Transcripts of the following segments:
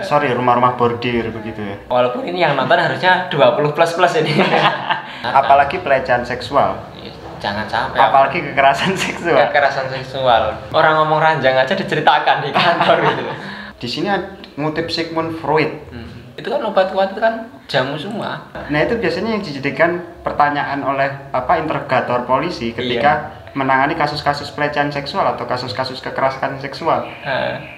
sorry, rumah-rumah bordir begitu ya. Walaupun ini yang nonton harusnya 20 plus ini. Apalagi pelecehan seksual. Jangan sampai. Apalagi kekerasan seksual. Kekerasan seksual. Orang ngomong ranjang aja diceritakan di kantor gitu. Di sini ngutip Sigmund Freud. Itu kan obat kuat itu kan jamu semua. Nah itu biasanya yang dijadikan pertanyaan oleh interrogator polisi ketika menangani kasus-kasus pelecehan seksual atau kasus-kasus kekerasan seksual.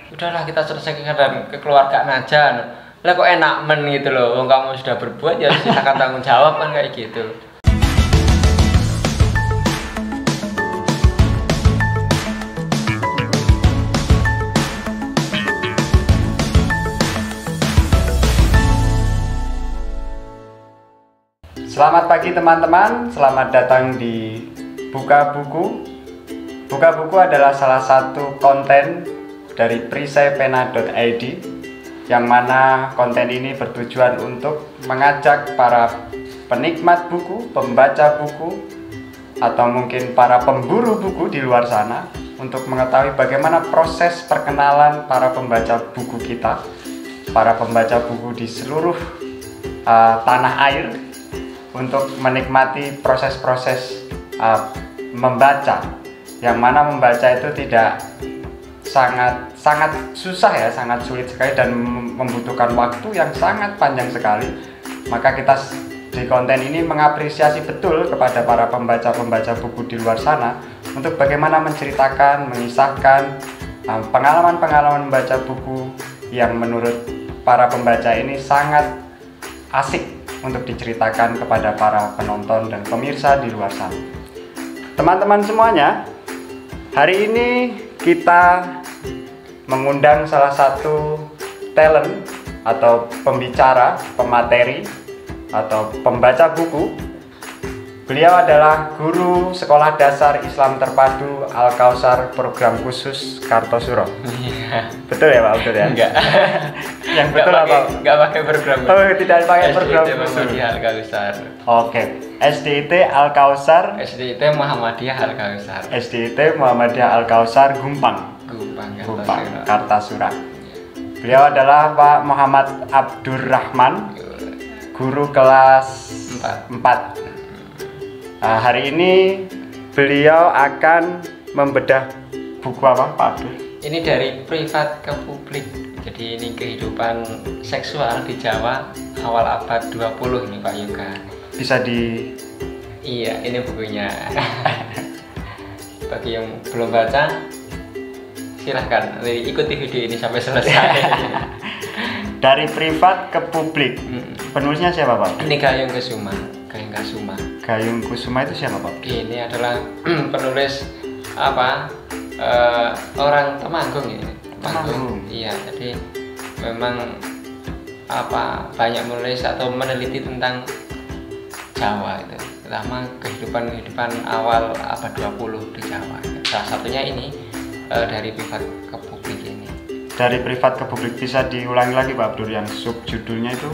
Udahlah kita selesaikan dan kekeluargaan aja. Lah kok enak gitu loh. Wong kamu sudah berbuat ya silakan tanggung jawab kan kayak gitu. Selamat pagi teman-teman, selamat datang di Buka Buku. Buka Buku adalah salah satu konten dari perisai-pena.id yang mana konten ini bertujuan untuk mengajak para penikmat buku, pembaca buku, atau mungkin para pemburu buku di luar sana untuk mengetahui bagaimana proses perkenalan para pembaca buku kita, para pembaca buku di seluruh tanah air, untuk menikmati proses-proses membaca, yang mana membaca itu tidak sangat susah ya, sangat sulit sekali dan membutuhkan waktu yang sangat panjang sekali. Maka kita di konten ini mengapresiasi betul kepada para pembaca-pembaca buku di luar sana untuk bagaimana menceritakan, mengisahkan pengalaman-pengalaman membaca buku yang menurut para pembaca ini sangat asik untuk diceritakan kepada para penonton dan pemirsa di luar sana. Teman-teman semuanya, hari ini kita mengundang salah satu talent atau pembicara, pemateri atau pembaca buku. Beliau adalah guru Sekolah Dasar Islam Terpadu Al-Kausar Program Khusus Kartosuro. Iya. Betul ya Pak Abdul ya? Enggak. Yang betul apa? Enggak pakai program. Oh, tidak pakai program SDIT khusus. Muhammadiyah Al-Kausar. Oke, SDIT Al-Kausar. SDIT Muhammadiyah Al-Kausar. SDIT Muhammadiyah Al-Kausar Gumpang, Kartasura. Beliau adalah Pak Muhammad Abdurrahman, guru kelas 4. Hari ini beliau akan membedah buku apa Pak Abdur? Ini dari privat ke publik. Jadi ini kehidupan seksual di Jawa awal abad 20 ini Pak Yoga. Bisa di... Iya, ini bukunya. Bagi yang belum baca, silahkan ikuti video ini sampai selesai. Dari privat ke publik. Penulisnya siapa Pak? Ini Gayung Kusuma. Gayung Kusuma. Gayung Kusuma itu siapa Pak? Ini adalah penulis orang Temanggung ini. Temanggung. Iya, jadi memang banyak menulis atau meneliti tentang Jawa itu, terutama kehidupan awal abad 20 di Jawa. Salah satunya ini dari privat ke publik ini. Dari privat ke publik, bisa diulangi lagi Pak Abdur yang subjudulnya itu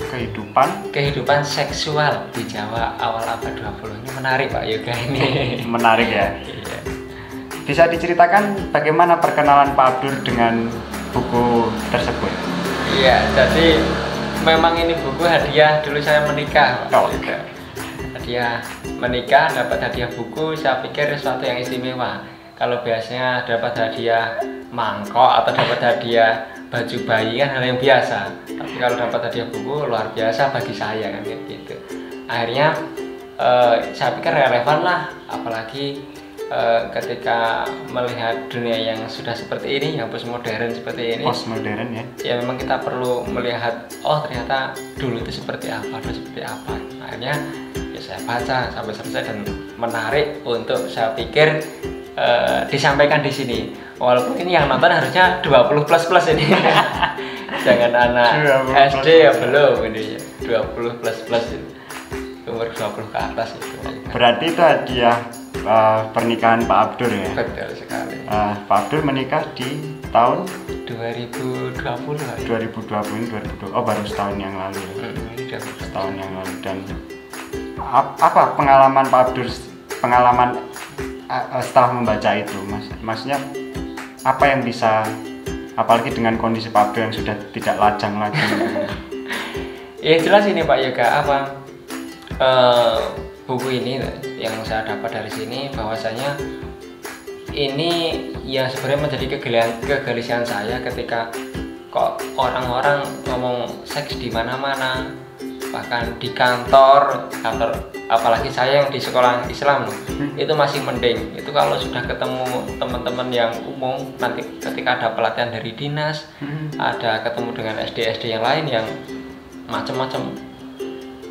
kehidupan seksual di Jawa awal abad 20. Ini menarik Pak Yoga ini. Menarik ya. Iya. Bisa diceritakan bagaimana perkenalan Pak Abdur dengan buku tersebut? Iya, jadi memang ini buku hadiah dulu saya menikah. Hadiah menikah, dapat hadiah buku, saya pikir sesuatu yang istimewa. Kalau biasanya dapat hadiah mangkok atau dapat hadiah baju bayi kan hal yang biasa, tapi kalau dapat hadiah buku luar biasa bagi saya kan gitu. Akhirnya saya pikir relevan lah, apalagi ketika melihat dunia yang sudah seperti ini, yang postmodern seperti ini. Postmodern ya. Ya memang kita perlu melihat, oh ternyata dulu itu seperti apa, dulu seperti apa. Akhirnya ya saya baca sampai selesai dan menarik untuk saya pikir disampaikan di sini. Walaupun ini yang nonton harusnya 20 plus ini. Jangan anak SD ya belum ini. 20 plus umur 20 ke atas itu. Berarti itu hadiah pernikahan Pak Abdur ya? Betul sekali. Pak Abdur menikah di tahun 2020 Oh baru setahun yang lalu ya? Ini setahun yang lalu. Dan apa pengalaman Pak Abdur, pengalaman setelah membaca itu, maksudnya apa yang bisa apalagi dengan kondisi pabrik yang sudah tidak lajang lagi. Ya jelas ini Pak Yoga, apa buku ini yang saya dapat dari sini bahwasanya ini yang sebenarnya menjadi kegelisahan saya ketika kok orang-orang ngomong seks di mana-mana, bahkan di kantor apalagi saya yang di sekolah Islam loh, itu masih mending. Itu kalau sudah ketemu teman-teman yang umum, nanti ketika ada pelatihan dari dinas, ada ketemu dengan SD-SD yang lain yang macam-macam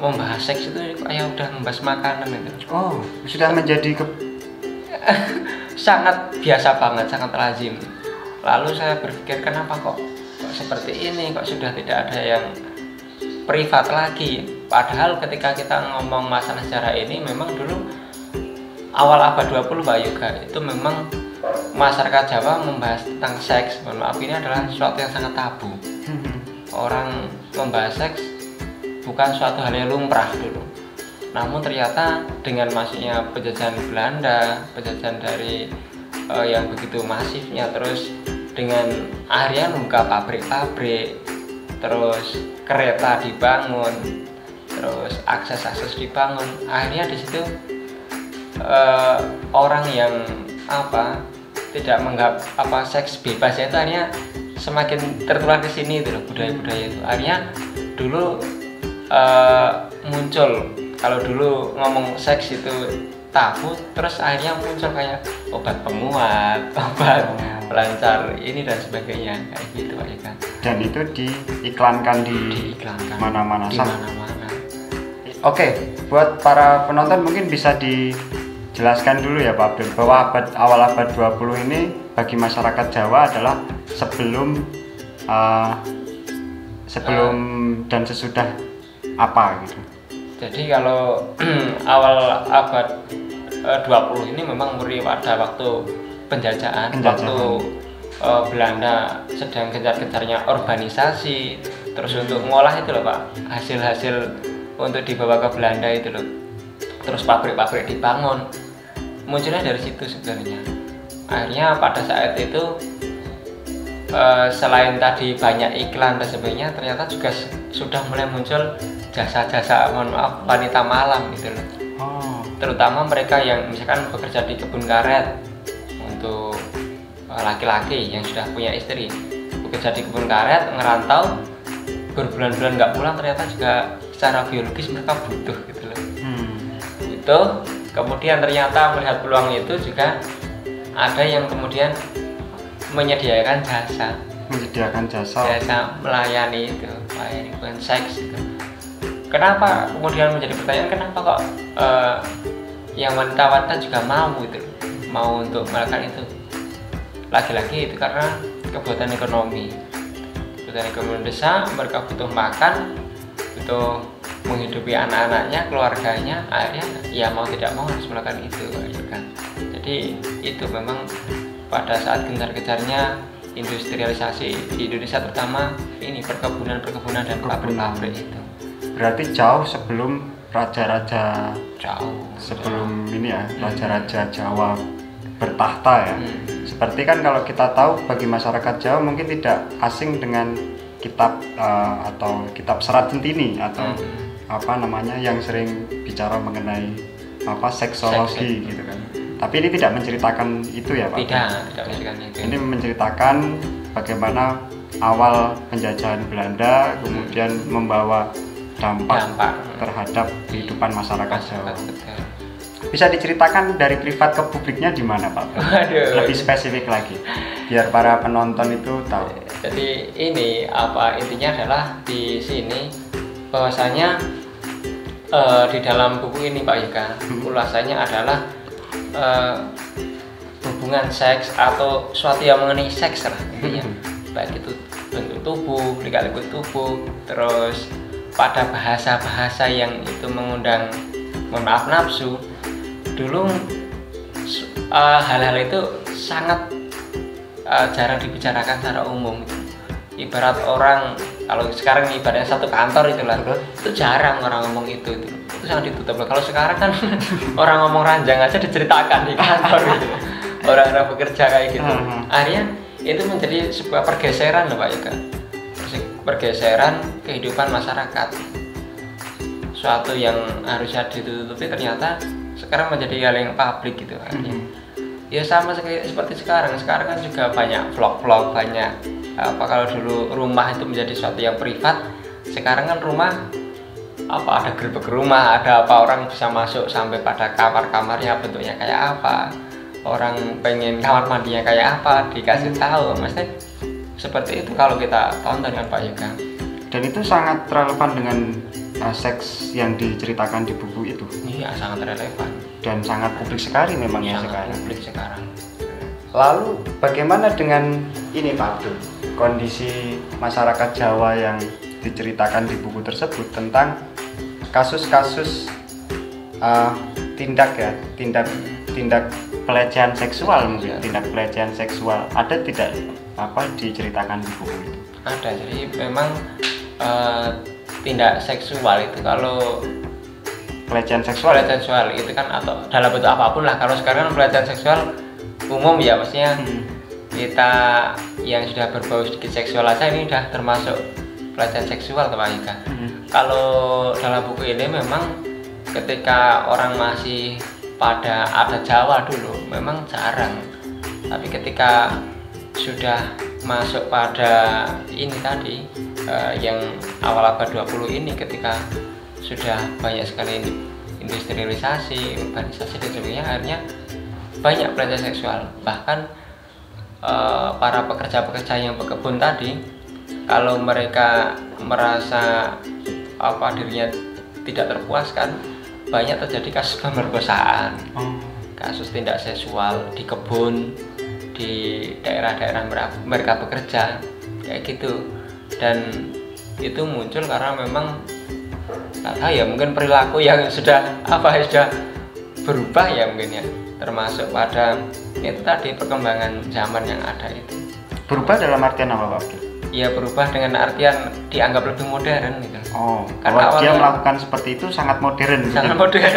membahas seks itu kayak udah membahas makanan itu. Oh, sudah menjadi sangat biasa banget, sangat lazim. Lalu saya berpikir kenapa kok seperti ini, kok sudah tidak ada yang privat lagi. Padahal ketika kita ngomong masalah sejarah ini memang dulu awal abad 20 Pak Yoga itu memang masyarakat Jawa membahas tentang seks. Mohon maaf, ini adalah sesuatu yang sangat tabu. Orang membahas seks bukan suatu hal yang lumrah dulu. Namun ternyata dengan masuknya penjajahan Belanda, penjajahan dari yang begitu masifnya, terus dengan akhirnya membuka pabrik-pabrik, terus kereta dibangun, terus akses-akses dibangun, akhirnya di situ orang yang tidak menganggap seks bebas itu akhirnya semakin tertular ke sini itu loh, budaya-budaya itu. Akhirnya dulu muncul, kalau dulu ngomong seks itu tabu, terus akhirnya muncul kayak obat penguat, obat pelancar ini dan sebagainya, kayak gitu Pak Yoga. Dan itu diiklankan di mana-mana. Di mana-mana. Oke, buat para penonton mungkin bisa dijelaskan dulu ya Pak Abdul, bahwa awal abad 20 ini bagi masyarakat Jawa adalah sebelum dan sesudah apa gitu. Jadi kalau awal abad 20 ini memang pada waktu penjajahan. Waktu Belanda sedang gencar-gencarnya urbanisasi, terus untuk ngolah itu loh Pak, hasil-hasil untuk dibawa ke Belanda itu loh, terus pabrik-pabrik dibangun, munculnya dari situ sebenarnya. Akhirnya pada saat itu selain tadi banyak iklan dan sebagainya, ternyata juga sudah mulai muncul jasa-jasa wanita malam gitu loh. Terutama mereka yang misalkan bekerja di kebun karet, untuk laki-laki yang sudah punya istri bekerja di kebun karet, ngerantau berbulan-bulan nggak pulang, ternyata juga secara biologis mereka butuh gitu loh. Itu kemudian ternyata melihat peluang itu juga ada yang kemudian menyediakan jasa melayani bukan seks itu. Kenapa kemudian menjadi pertanyaan, kenapa kok yang wanita-wanita juga mau untuk melakukan itu? Laki-laki itu karena kebutuhan ekonomi desa, mereka butuh makan, butuh menghidupi anak-anaknya, keluarganya, akhirnya ya mau tidak mau harus melakukan itu kan. Jadi itu memang pada saat gencar-gencarnya industrialisasi di Indonesia, terutama ini perkebunan dan pabrik-pabrik itu. Berarti jauh sebelum raja-raja, sebelum ini ya, raja-raja Jawa bertahta ya. Seperti kan kalau kita tahu, bagi masyarakat Jawa mungkin tidak asing dengan kitab atau kitab Serat Centini atau yang sering bicara mengenai seksologi gitu kan. Tapi ini tidak menceritakan itu ya Pak? Tidak menceritakan itu. Ini menceritakan bagaimana awal penjajahan Belanda kemudian membawa dampak terhadap kehidupan masyarakat Jawa. Bisa diceritakan dari privat ke publiknya di mana Pak? Lebih spesifik lagi, biar para penonton itu tahu. Jadi ini intinya adalah di sini bahwasanya di dalam buku ini Pak Yoga, ulasannya adalah hubungan seks atau sesuatu yang mengenai seks lah intinya. Baik itu bentuk tubuh, lika-liku tubuh, terus pada bahasa-bahasa yang itu mengundang nafsu. Dulu hal-hal itu sangat jarang dibicarakan secara umum. Ibarat orang, kalau sekarang ibaratnya satu kantor itulah, itu jarang orang ngomong itu sangat ditutup. Kalau sekarang kan orang ngomong ranjang aja diceritakan di kantor gitu. Orang-orang bekerja kayak gitu. Akhirnya itu menjadi sebuah pergeseran loh Pak Yoga, pergeseran kehidupan masyarakat. Suatu yang harusnya ditutupi ternyata sekarang menjadi hal yang publik gitu artinya. Ya sama seperti sekarang kan juga banyak vlog-vlog, banyak apa, kalau dulu rumah itu menjadi suatu yang privat, sekarang kan rumah apa, ada gerbek rumah, ada apa, orang bisa masuk sampai pada kamar-kamarnya bentuknya kayak apa, orang pengen kamar mandinya kayak apa dikasih tahu, maksudnya seperti itu kalau kita tonton kan Pak Yoga. Dan itu sangat relevan dengan seks yang diceritakan di buku itu. Iya, sangat relevan Dan sangat publik sekali memang ya sangat sekarang. publik sekarang. Lalu bagaimana dengan ini Pak Abdul, kondisi masyarakat Jawa yang diceritakan di buku tersebut tentang kasus-kasus tindak pelecehan seksual, mungkin tindak pelecehan seksual, ada tidak apa diceritakan di buku itu? Ada, jadi memang tindak seksual itu, kalau Pelecehan seksual itu kan atau dalam bentuk apapun lah. Kalau sekarang kan pelecehan seksual umum ya, maksudnya kita yang sudah berbau sedikit seksual aja ini udah termasuk pelecehan seksual Pak Yoga. Kalau dalam buku ini memang ketika orang masih pada ada Jawa dulu memang jarang, tapi ketika sudah masuk pada ini tadi yang awal abad 20 ini, ketika sudah banyak sekali industrialisasi, urbanisasi dan sebagainya, akhirnya banyak pelecehan seksual. Bahkan para pekerja-pekerja yang berkebun tadi, kalau mereka merasa apa dirinya tidak terpuaskan, banyak terjadi kasus pemerkosaan, kasus tindak seksual di kebun, di daerah-daerah mereka bekerja kayak gitu. Dan itu muncul karena memang nggak tahu ya, mungkin perilaku yang sudah berubah ya mungkin ya, termasuk pada itu tadi perkembangan zaman yang ada itu. Berubah dalam artian apa Pak? Ya berubah dengan artian dianggap lebih modern gitu. Oh, karena dia melakukan seperti itu sangat modern. Sangat modern.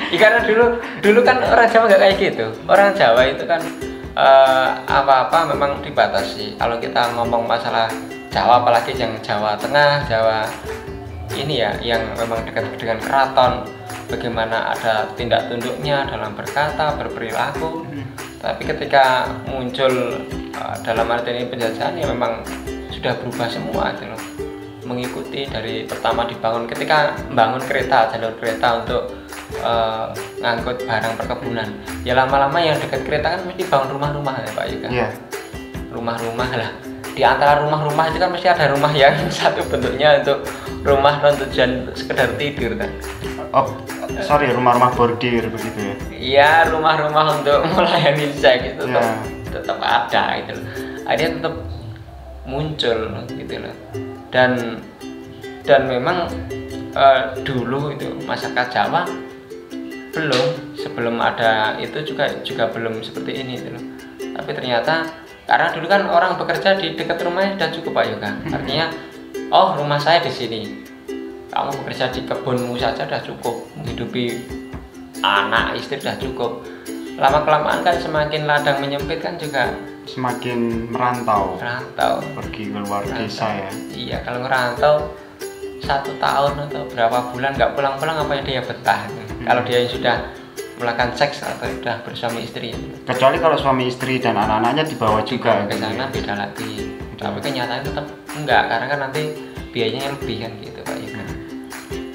Ya, karena dulu kan orang Jawa nggak kayak gitu. Orang Jawa itu kan apa-apa memang dibatasi. Kalau kita ngomong masalah Jawa, apalagi yang Jawa Tengah, Jawa ini ya, yang memang dekat dengan keraton, bagaimana ada tindak tunduknya dalam berkata, berperilaku. Tapi ketika muncul dalam arti ini penjajahan, ya memang sudah berubah semua gitu loh. Mengikuti dari pertama dibangun, ketika membangun kereta, jalur kereta untuk ngangkut barang perkebunan, ya lama-lama yang dekat kereta kan mesti bangun rumah-rumah ya Pak Yoga. Iya. Rumah-rumah lah. Di antara rumah-rumah itu kan mesti ada rumah yang satu bentuknya untuk rumah non tujuan sekedar tidur kan. Oh, sorry, rumah-rumah bordir begitu ya? Iya, rumah-rumah untuk melayani seks itu tetap ada gitu loh. Akhirnya tetap muncul gitu loh. Dan memang dulu itu masyarakat Jawa sebelum ada itu juga belum seperti ini gitu loh. Tapi ternyata karena dulu kan orang bekerja di dekat rumahnya sudah cukup Pak Yoga. Artinya, oh rumah saya di sini, kamu bekerja di kebunmu saja sudah cukup, menghidupi anak istri sudah cukup. Lama kelamaan kan semakin ladang menyempit kan juga semakin merantau pergi ke luar desa ya. Iya, kalau ngerantau 1 tahun atau berapa bulan nggak pulang-pulang, apa yang dia betah kalau dia sudah melakukan seks atau sudah bersuami istri. Kecuali kalau suami istri dan anak-anaknya dibawa juga ke sana beda lagi. Tapi kenyataannya tetap enggak, karena kan nanti biayanya lebih kan gitu Pak Yoga.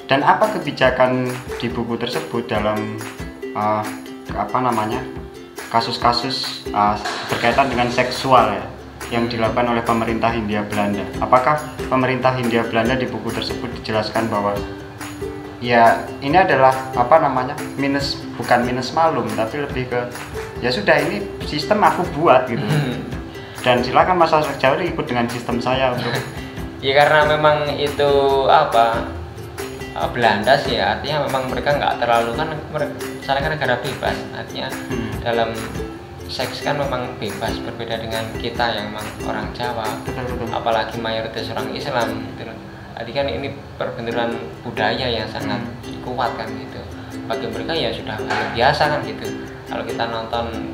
Dan apa kebijakan di buku tersebut dalam kasus-kasus berkaitan dengan seksual ya, yang dilakukan oleh pemerintah Hindia Belanda? Apakah pemerintah Hindia Belanda di buku tersebut dijelaskan bahwa ya ini adalah bukan minus malum, tapi lebih ke ya sudah, ini sistem aku buat gitu. Dan silakan masyarakat Jawa ikut dengan sistem saya untuk ya karena memang itu Belanda sih ya, artinya memang mereka nggak terlalu kan, misalnya kan negara bebas, artinya dalam seks kan memang bebas, berbeda dengan kita yang memang orang Jawa. Betul. Apalagi mayoritas orang Islam gitu. Jadi kan ini perbenturan budaya yang sangat kuat kan gitu. Bagi mereka ya sudah biasa kan gitu. Kalau kita nonton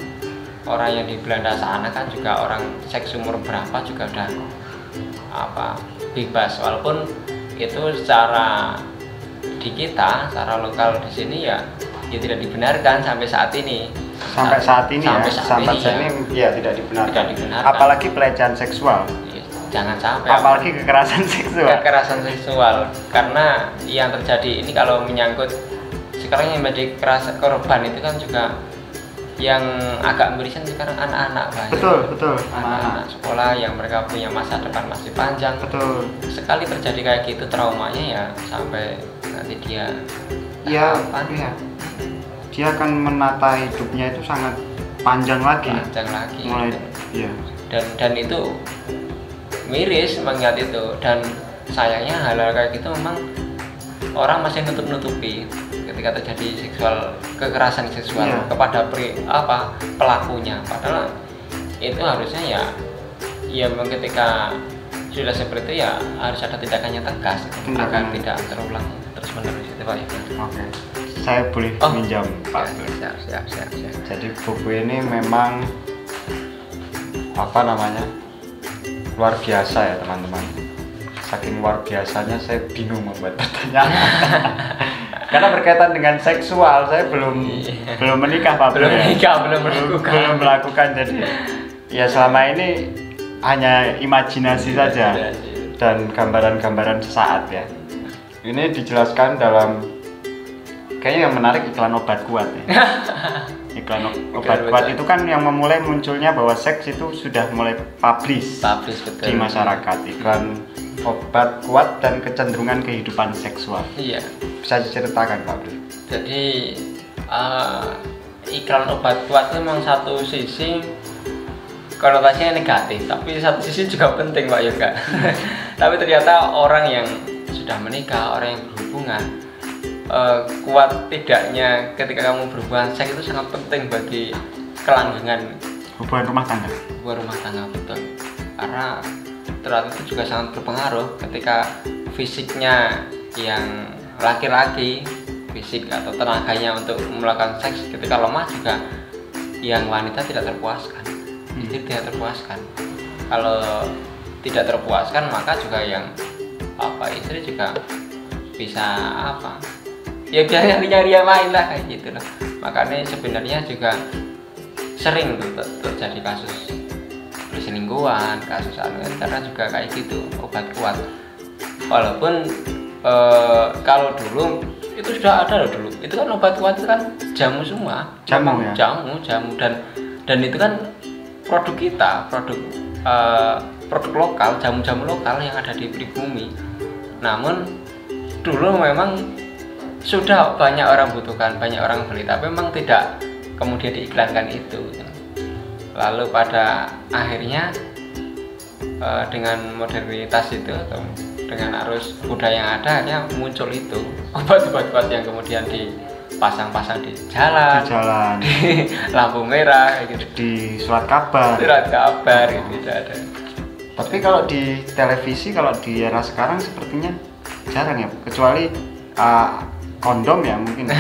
orang yang di Belanda sana kan juga orang seks umur berapa juga udah bebas, walaupun itu secara di kita, secara lokal di sini ya tidak dibenarkan sampai saat ini. Sampai saat ini ya tidak dibenarkan. Apalagi pelecehan seksual. Jangan sampai. Apalagi kekerasan seksual. Kekerasan seksual, karena yang terjadi ini kalau menyangkut sekarang yang menjadi korban itu kan juga yang agak miriskan sekarang anak-anak banyak. Betul. Anak-anak sekolah yang mereka punya masa depan masih panjang. Betul. Sekali terjadi kayak gitu traumanya ya sampai nanti dia dia akan menata hidupnya itu sangat panjang lagi. Mulai ya. Dan itu miris mengingat itu, dan sayangnya hal-hal kayak gitu memang orang masih nutupi ketika terjadi kekerasan seksual kepada pelakunya, padahal itu harusnya ya memang ketika sudah seperti itu ya harus ada tindakannya tegas agar tidak terulang terus menerus itu Pak. Oke. Saya boleh minjam Pak. Siap. Jadi buku ini memang luar biasa ya teman-teman. Saking luar biasanya saya bingung membuat pertanyaan. Karena berkaitan dengan seksual, saya belum menikah Pak. Belum melakukan. Jadi ya selama ini hanya imajinasi saja dan gambaran-gambaran sesaat ya. Ini dijelaskan dalam, kayaknya yang menarik iklan obat kuat ya. Iklan obat kuat itu kan yang memulai munculnya bahwa seks itu sudah mulai publish di masyarakat. Iklan obat kuat dan kecenderungan kehidupan seksual. Iya. Bisa diceritakan Pak Bro? Jadi iklan obat kuat itu memang satu sisi konotasinya negatif, tapi satu sisi juga penting Pak Yoga. Tapi ternyata orang yang sudah menikah, orang yang berhubungan, kuat tidaknya ketika kamu berhubungan seks itu sangat penting bagi kelanggengan hubungan rumah tangga. Betul. Karena ternyata itu juga sangat berpengaruh ketika fisiknya yang laki-laki, fisik atau tenaganya untuk melakukan seks ketika lemah, juga yang wanita tidak terpuaskan. Istri tidak terpuaskan. Kalau tidak terpuaskan maka juga yang istri juga bisa ya biasanya nyari yang lain lah kayak gitu loh. Makanya sebenarnya juga sering tuh terjadi kasus perselingkuhan, kasus karena juga kayak gitu obat kuat. Walaupun kalau dulu itu sudah ada loh dulu. Itu kan obat kuat itu kan jamu semua. Jamu dan itu kan produk kita, produk lokal, jamu-jamu lokal yang ada di pribumi. Namun dulu memang sudah banyak orang butuhkan, banyak orang beli, tapi memang tidak kemudian diiklankan itu. Lalu pada akhirnya dengan modernitas itu atau dengan arus budaya yang ada, akhirnya muncul itu obat-obat yang kemudian dipasang-pasang di jalan, di lampu merah gitu, di surat kabar gitu ada. Tapi kalau di televisi, kalau di era sekarang sepertinya jarang ya, kecuali kondom ya mungkin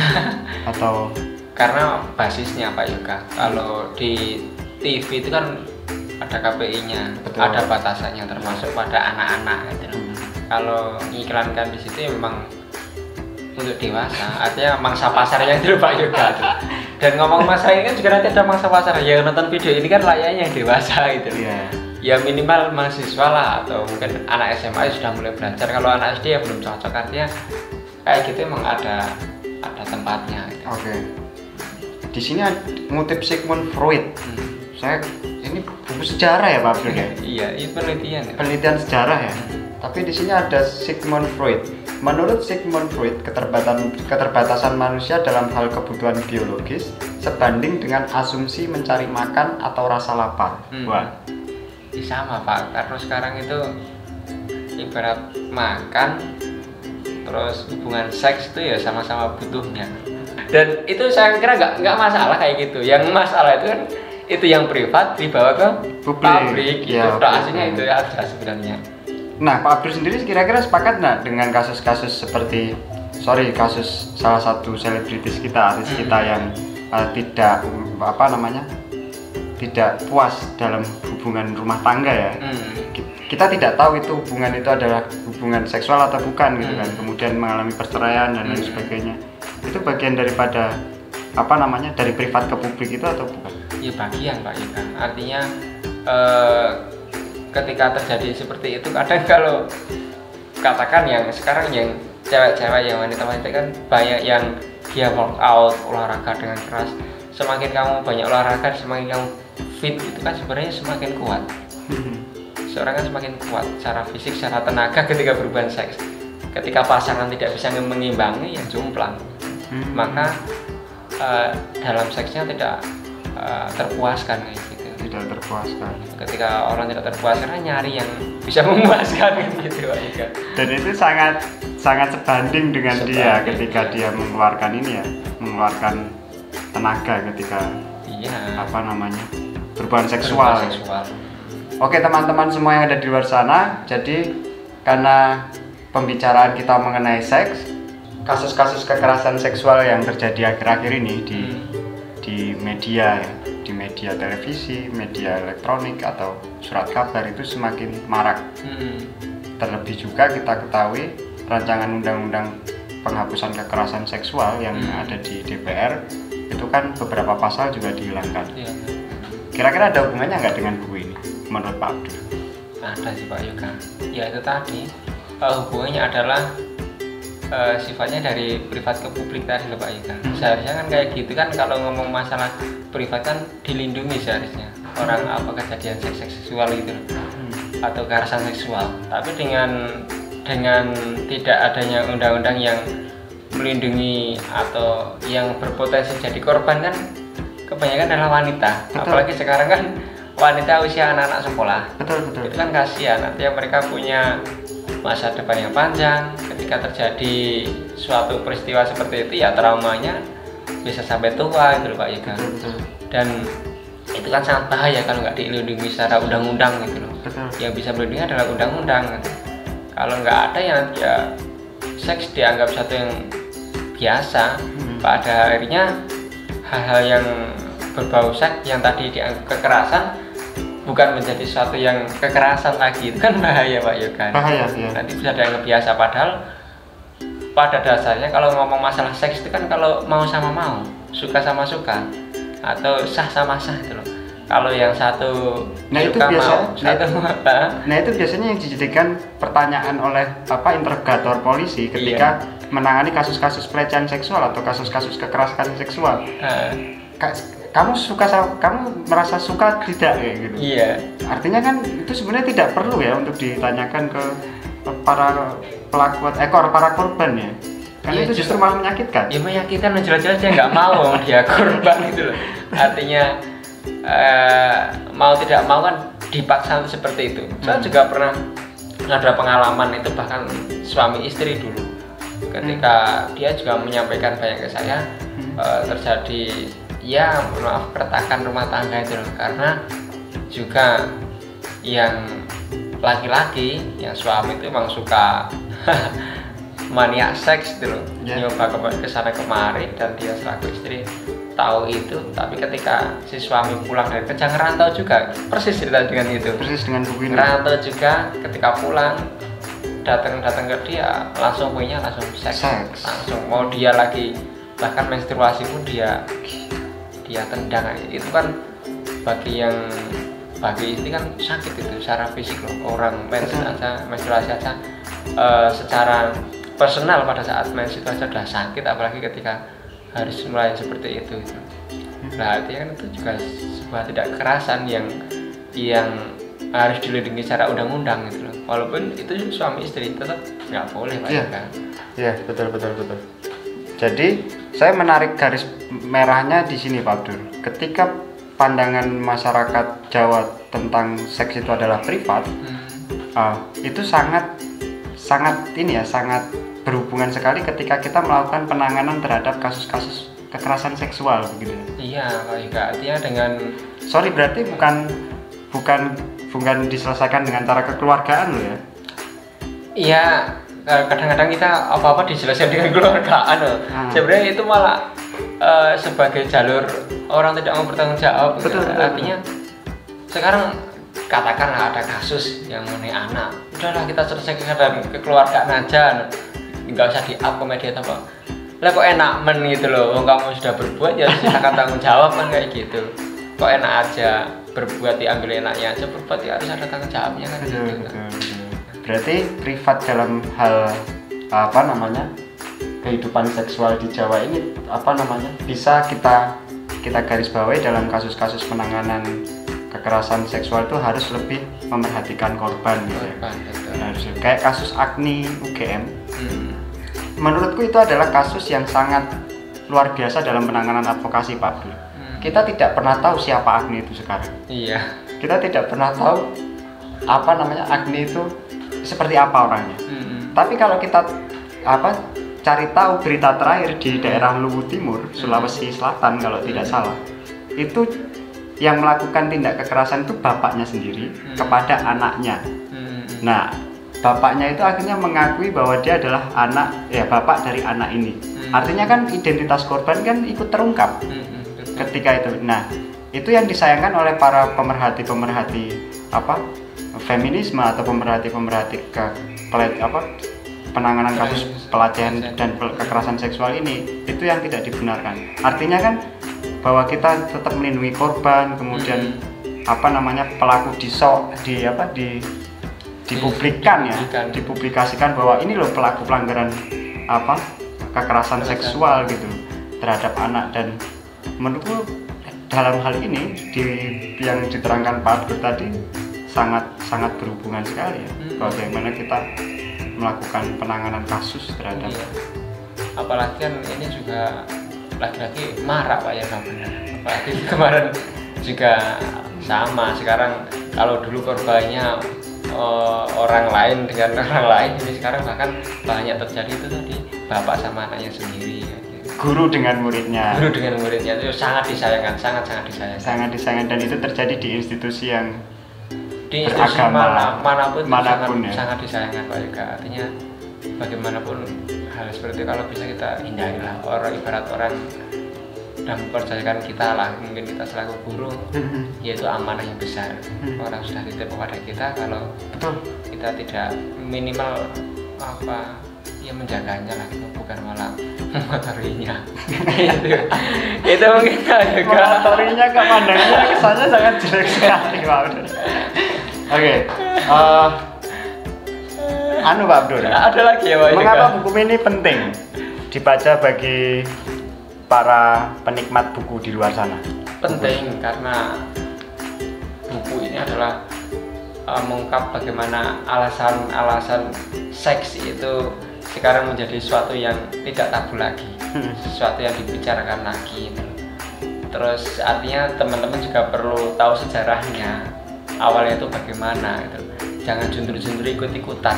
atau karena basisnya Pak Yoga. Kalau di TV itu kan ada KPI-nya, ada batasannya termasuk pada anak-anak gitu. Kalau iklankan di situ ya memang untuk dewasa, artinya mangsa pasarnya itu Pak Yoga tuh. Dan ngomong masa ini kan juga nanti ada mangsa pasar yang nonton video ini kan layaknya yang dewasa gitu. Ya minimal mahasiswa lah, atau mungkin anak SMA sudah mulai belajar. Kalau anak SD ya belum cocok, artinya kayak gitu emang ada tempatnya gitu. Oke. Di sini ngutip Sigmund Freud. Saya ini buku sejarah ya Pak Abdul ya? Iya, ini penelitian sejarah ya. Tapi di sini ada Sigmund Freud. Menurut Sigmund Freud, keterbatasan manusia dalam hal kebutuhan biologis sebanding dengan asumsi mencari makan atau rasa lapar. Wah, sama Pak. Karena sekarang itu ibarat makan, terus hubungan seks itu ya sama-sama butuhnya. Dan itu saya kira nggak masalah kayak gitu. Yang masalah itu kan itu yang privat dibawa ke publik. Ya, itu aslinya itu aja sebenarnya. Nah, Pak Abdul sendiri kira-kira sepakat nggak dengan kasus-kasus seperti kasus salah satu selebritis kita, artis kita yang tidak tidak puas dalam hubungan rumah tangga ya. Kita tidak tahu itu hubungan itu adalah hubungan seksual atau bukan gitu kan. Kemudian mengalami perceraian dan lain sebagainya. Itu bagian daripada dari privat ke publik itu atau bukan? Ya bagian Pak Yuka. Artinya ketika terjadi seperti itu kadang kalau katakan yang sekarang yang cewek-cewek yang wanita-wanita kan banyak yang dia workout olahraga dengan keras. Semakin kamu banyak olahraga, semakin kamu fit, itu kan sebenarnya semakin kuat. Seorang kan semakin kuat secara fisik, secara tenaga ketika berhubungan seks. Ketika pasangan tidak bisa mengimbangi, ya jomplang. Maka dalam seksnya tidak terpuaskan kayak gitu. Tidak terpuaskan. Ketika orang tidak terpuaskan, nyari yang bisa memuaskan gitu. Dan itu sangat sebanding dengan dia ketika dia mengeluarkan mengeluarkan tenaga ketika berhubungan seksual. Oke teman-teman semua yang ada di luar sana, jadi karena pembicaraan kita mengenai seks, kasus-kasus kekerasan seksual yang terjadi akhir-akhir ini di media televisi, media elektronik atau surat kabar itu semakin marak. Terlebih juga kita ketahui rancangan undang-undang penghapusan kekerasan seksual yang ada di DPR itu kan beberapa pasal juga dihilangkan. Kira-kira ada hubungannya nggak dengan buku ini menurut Pak Abdul? Ada sih Pak Yoga. Ya itu tadi hubungannya adalah sifatnya dari privat ke publik tadi loh Pak Yoga. Seharusnya kan kayak gitu kan, kalau ngomong masalah privat kan dilindungi seharusnya orang kejadian seksual gitu atau kekerasan seksual. Tapi dengan tidak adanya undang-undang yang melindungi atau yang berpotensi jadi korban kan kebanyakan adalah wanita. Betul. Apalagi sekarang kan wanita usia anak-anak sekolah. Betul. Itu kan kasihan, artinya mereka punya masa depan yang panjang. Ketika terjadi suatu peristiwa seperti itu ya traumanya bisa sampai tua gitu loh Pak Yoga. Dan itu kan sangat bahaya kalau nggak dilindungi secara undang-undang gitu loh. Yang bisa melindungi adalah undang-undang gitu. Kalau nggak ada ya seks dianggap satu yang biasa. Pada akhirnya hal-hal yang berbau seks yang tadi dianggap kekerasan bukan menjadi sesuatu yang kekerasan lagi, itu kan bahaya Pak Yoga. Bahaya ya. Nanti bisa dianggap biasa, padahal pada dasarnya kalau ngomong masalah seks itu kan kalau mau sama mau, suka sama suka, atau sah sama sah itu loh. Kalau yang satu suka itu biasanya yang dijadikan pertanyaan oleh interrogator polisi ketika menangani kasus-kasus pelecehan seksual atau kasus-kasus kekerasan seksual. Kamu merasa suka tidak kayak gitu? Iya. Artinya kan itu sebenarnya tidak perlu ya untuk ditanyakan ke para pelaku para korban ya. Karena itu justru malah menyakitkan. Ya menyakitkan, jelas-jelas dia nggak mau dia korban gitu loh. Artinya mau tidak mau kan dipaksa seperti itu. Saya juga pernah ada pengalaman itu, bahkan suami istri dulu. Ketika dia juga menyampaikan banyak ke saya, terjadi keretakan rumah tangga itu loh, karena juga yang laki-laki yang suami itu memang suka maniak seks gitu loh, nyoba kesana kemari, dan dia selaku istri tahu itu. Tapi ketika si suami pulang dari kerja, ngerantau juga, persis cerita dengan itu, persis dengan buku ini. Ngerantau juga, ketika pulang datang ke dia langsung punya langsung seks, langsung mau dia lagi, bahkan menstruasi pun dia tendang. Itu kan bagi istri kan sakit itu secara fisik loh. Orang menstruasi aja secara personal pada saat menstruasi sudah sakit, apalagi ketika harus mulai seperti itu. Nah artinya kan itu juga sebuah tidak kekerasan yang harus dilindungi secara undang-undang gitu loh. Walaupun itu suami istri tetap nggak boleh Pak. Iya betul. Jadi saya menarik garis merahnya di sini Pak Abdul. Ketika pandangan masyarakat Jawa tentang seks itu adalah privat, itu sangat berhubungan sekali ketika kita melakukan penanganan terhadap kasus-kasus kekerasan seksual begitu. Iya Pak Yoga, artinya dengan berarti bukan diselesaikan dengan cara kekeluargaan loh ya. Iya. Kadang-kadang kita apa-apa dijelaskan dengan keluargaan loh. Sebenarnya itu malah sebagai jalur orang tidak mau bertanggung jawab. Betul. Artinya sekarang katakanlah ada kasus yang mengenai anak, udahlah kita selesaikan dalam kekeluargaan aja, nggak usah di-up ke media apa. Lah kok enak gitu loh, kamu sudah berbuat ya silakan tanggung jawab kan kayak gitu. Kok enak aja berbuat diambil enaknya aja, berbuat ya harus ada tanggung jawabnya kan gitu. Betul. Berarti privat dalam hal kehidupan seksual di Jawa ini bisa kita garis bawahi dalam kasus-kasus penanganan kekerasan seksual itu harus lebih memerhatikan korban gitu ya. Harus kayak kasus Agni UGM. Menurutku itu adalah kasus yang sangat luar biasa dalam penanganan advokasi, Pak Abdul. Kita tidak pernah tahu siapa Agni itu sekarang. Iya. Kita tidak pernah tahu Agni itu seperti apa orangnya. Tapi kalau kita cari tahu berita terakhir di daerah Luwu Timur, Sulawesi Selatan kalau tidak salah, itu yang melakukan tindak kekerasan itu bapaknya sendiri kepada anaknya. Nah, bapaknya itu akhirnya mengakui bahwa dia adalah bapak dari anak ini. Artinya kan identitas korban kan ikut terungkap ketika itu. Nah, itu yang disayangkan oleh para pemerhati feminisme atau pemerhati penanganan kasus pelecehan dan kekerasan seksual ini, itu yang tidak dibenarkan. Artinya kan bahwa kita tetap melindungi korban, kemudian pelaku dipublikasikan bahwa ini loh pelaku pelanggaran kekerasan seksual gitu terhadap anak. Dan menurutku dalam hal ini yang diterangkan Pak Abdur tadi sangat berhubungan sekali ya, bagaimana kita melakukan penanganan kasus terhadap. Apalagi kan ini juga laki-laki marah Pak ya, benar. Apalagi kemarin juga sama. Sekarang kalau dulu korbannya orang lain dengan orang lain, ini sekarang bahkan banyak terjadi itu tadi bapak sama anaknya sendiri. Guru dengan muridnya. Guru dengan muridnya itu sangat disayangkan, sangat disayangkan. Sangat disayangkan, dan itu terjadi di institusi yang di institusi manapun ya. Sangat disayangkan Pak Yoga. Artinya bagaimanapun hal seperti itu kalau bisa kita hindari lah. Ibarat orang dan mempercayakan kita lah, mungkin kita selaku guru, yaitu amanah yang besar. Orang sudah titip kepada kita, kalau kita tidak minimal menjaganya lah, itu bukan malah mengotorinya. itu mungkin juga mengotorinya, kemandangannya kesannya sangat jelek sekali Pak Abdur. Oke, Pak Abdur, ada lagi ya Pak? Mengapa buku ini penting dibaca bagi para penikmat buku di luar sana? Penting karena buku ini adalah mengungkap bagaimana alasan-alasan seks itu sekarang menjadi sesuatu yang tidak tabu lagi, sesuatu yang dibicarakan lagi. Terus artinya teman-teman juga perlu tahu sejarahnya, awalnya itu bagaimana gitu. Jangan juntur-juntur ikut-ikutan.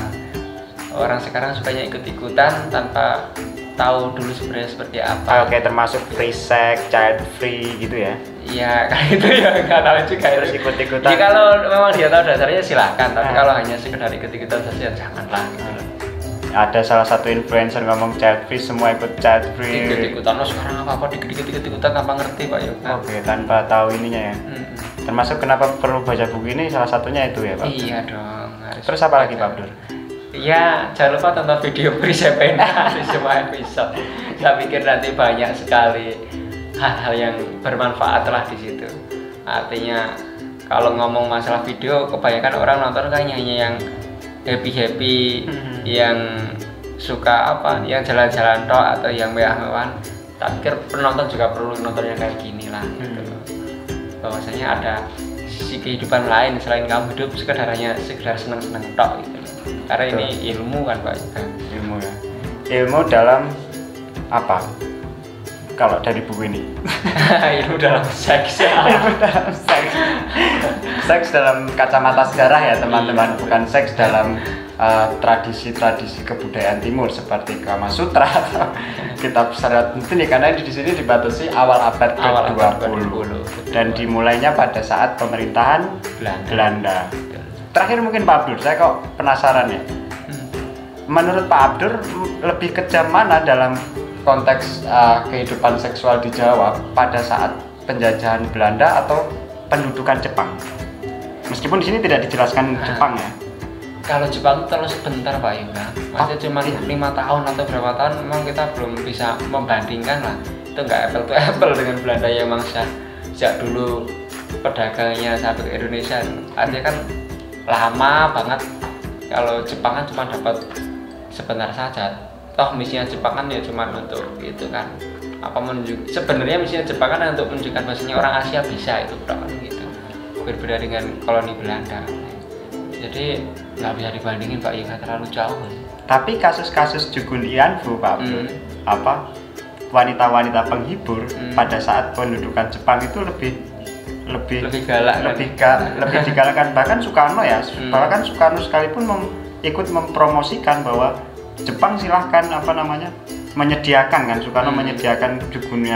Orang sekarang sukanya ikut-ikutan tanpa tahu dulu sebenarnya seperti apa. Oke, termasuk free sex, child free gitu ya? Iya, kayak itu ya nggak tahu juga. Terus ikut-ikutan. Jadi kalau memang dia tahu dasarnya silakan, tapi kalau hanya sekedar ikut-ikutan saja janganlah gitu loh. Ada salah satu influencer ngomong child free, semua ikut child free. Ikut-ikutan, sekarang apa ikut-ikutan tanpa ngerti Pak Yoga. Oke, tanpa tahu ininya ya. Termasuk kenapa perlu baca buku ini, salah satunya itu ya Pak? Iya dong. Terus apa lagi Pak Abdur? Ya, jangan lupa tonton video Perisai Pena di semua episode. Saya pikir nanti banyak sekali hal-hal yang bermanfaat lah di situ. Artinya kalau ngomong masalah video, kebanyakan orang nonton kayaknya hanya yang happy, yang suka yang jalan-jalan tok atau yang mewah-mewahan. Tak pikir penonton juga perlu nonton yang kayak gini lah gitu. Bahwasanya ada sisi kehidupan lain selain kamu hidup sekedar senang-senang tok gitu. Karena ini ilmu kan Pak. Ilmu ya. Ilmu dalam apa? Kalau dari buku ini. Ilmu dalam seks. Ilmu dalam seks. Seks dalam kacamata sejarah ya teman-teman, bukan seks dalam tradisi-tradisi kebudayaan timur seperti Kama Sutra atau kitab syariat ini, karena di sini dibatasi awal abad ke-20 dan dimulainya pada saat pemerintahan Belanda. Terakhir mungkin Pak Abdur, saya kok penasaran ya. Menurut Pak Abdur lebih kejam mana dalam konteks kehidupan seksual di Jawa pada saat penjajahan Belanda atau pendudukan Jepang? Meskipun di sini tidak dijelaskan Jepang ya. Kalau Jepang terlalu sebentar Pak Yuka, masih cuma 5 tahun atau berapa tahun, memang kita belum bisa membandingkan lah. Itu nggak apple to apple dengan Belanda yang memang sejak dulu pedagangnya sampai ke Indonesia. Artinya kan lama banget. Kalau Jepang kan cuma dapat sebentar saja. Toh misinya Jepang kan ya cuma untuk itu kan, sebenarnya misinya Jepang kan untuk menunjukkan bahwasanya orang Asia bisa itu kan gitu. Berbeda dengan koloni Belanda. Jadi nggak bisa dibandingin Pak Yuka, terlalu jauh. Tapi kasus-kasus Jugun Ianfu Pak Abdul, wanita-wanita penghibur pada saat pendudukan Jepang itu lebih galak, lebih digalakkan. Bahkan Soekarno ya, bahkan Soekarno sekalipun ikut mempromosikan bahwa Jepang silahkan menyediakan kan, Soekarno menyediakan Jugun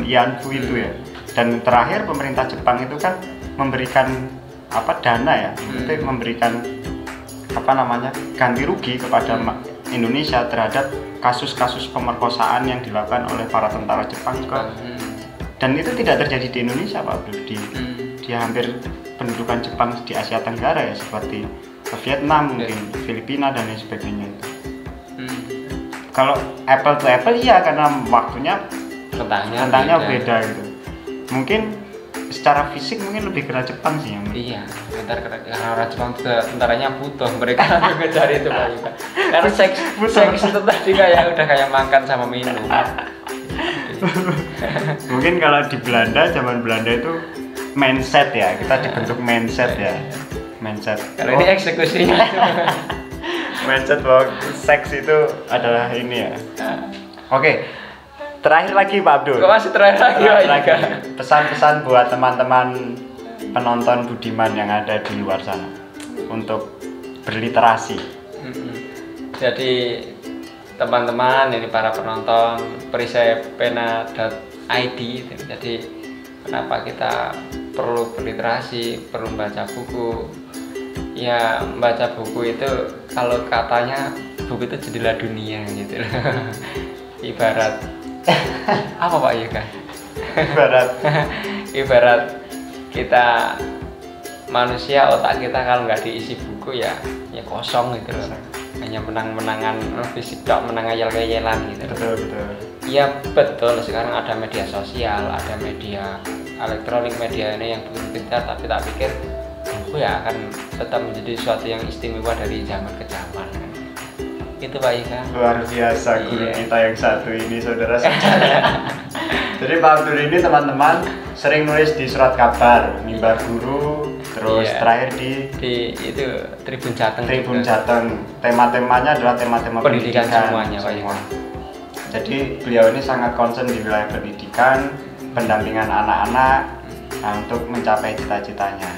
Ianfu itu ya. Dan terakhir pemerintah Jepang itu kan memberikan dana ya, itu memberikan ganti rugi kepada Indonesia terhadap kasus-kasus pemerkosaan yang dilakukan oleh para tentara Jepang dan itu tidak terjadi di Indonesia Pak Abdul, di hampir pendudukan Jepang di Asia Tenggara ya, seperti Vietnam mungkin, Filipina dan lain sebagainya itu. Kalau apple to apple iya, karena waktunya rentangnya beda gitu. Mungkin secara fisik mungkin lebih kena Jepang sih yang iya, karena orang Jepang tentaranya butuh mereka untuk ngejar itu Pak Yuka. Karena seks itu tadi udah kayak makan sama minum. Mungkin kalau di Belanda, zaman Belanda itu mindset ya, kita dibentuk mindset ya, mindset. Kalau ini eksekusinya mindset bahwa seks itu adalah ini ya. Oke. Terakhir lagi Pak Abdul. Kok masih terakhir lagi? Pesan-pesan buat teman-teman penonton budiman yang ada di luar sana untuk berliterasi. Jadi teman-teman, ini para penonton perisai-pena.id, jadi kenapa kita perlu berliterasi, perlu membaca buku? Ya membaca buku itu kalau katanya buku itu jendela dunia gitu. Ibarat apa Pak Yuka? Ibarat kita manusia, otak kita kalau nggak diisi buku ya kosong gitu loh. Hanya menang-menangan fisik tok, menang ayal-ayalan gitu. Betul. Iya betul, sekarang ada media sosial, ada media elektronik, media ini yang begitu pintar, tapi tak pikir buku ya akan tetap menjadi sesuatu yang istimewa dari zaman ke zaman. Itu Pak Yuka. Luar biasa guru kita yang satu ini, saudara saudara. Jadi Pak Abdul ini teman-teman sering nulis di surat kabar, mimbar guru, terus terakhir di itu Tribun Jateng. Tema-temanya adalah tema-tema pendidikan semuanya Pak Yuka. Jadi beliau ini sangat concern di wilayah pendidikan, pendampingan anak-anak untuk mencapai cita-citanya.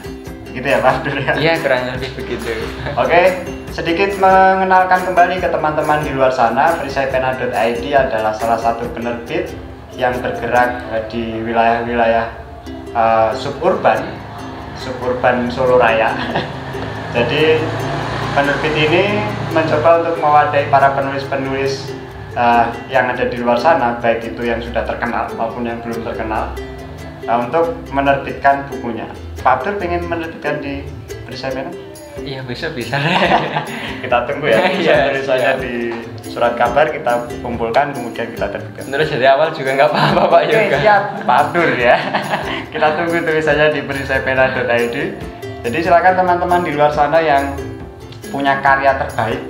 Gitu ya Pak Abdul ya? Iya, kurang lebih begitu. Oke, sedikit mengenalkan kembali ke teman-teman di luar sana, perisaipena.id adalah salah satu penerbit yang bergerak di wilayah-wilayah suburban Solo Raya. Jadi penerbit ini mencoba untuk mewadahi para penulis-penulis yang ada di luar sana, baik itu yang sudah terkenal maupun yang belum terkenal, untuk menerbitkan bukunya. Pak Abdul pengen menerbitkan di Perisai Pena? Iya, besok bisa. Kita tunggu ya, tulisannya di surat kabar kita kumpulkan, kemudian kita terbitkan. Terus dari awal juga nggak apa-apa Pak Yuka. Siap, Pak Abdul ya. Kita tunggu tulisannya di perisaipena.id. Jadi silakan teman-teman di luar sana yang punya karya terbaik,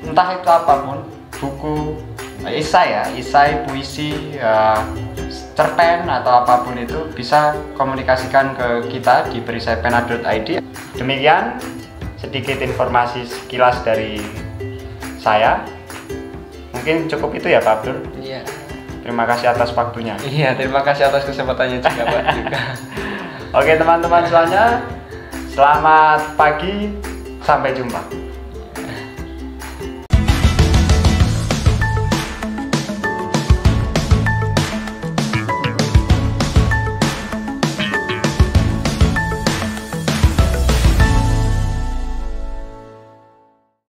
entah itu apapun, buku, isai, puisi, cerpen atau apapun itu, bisa komunikasikan ke kita di perisaipena.id. Demikian sedikit informasi sekilas dari saya. Mungkin cukup itu ya Pak Abdul. Iya. Terima kasih atas waktunya. Iya, terima kasih atas kesempatannya juga Pak Yuka. Oke teman-teman semuanya, selamat pagi, sampai jumpa.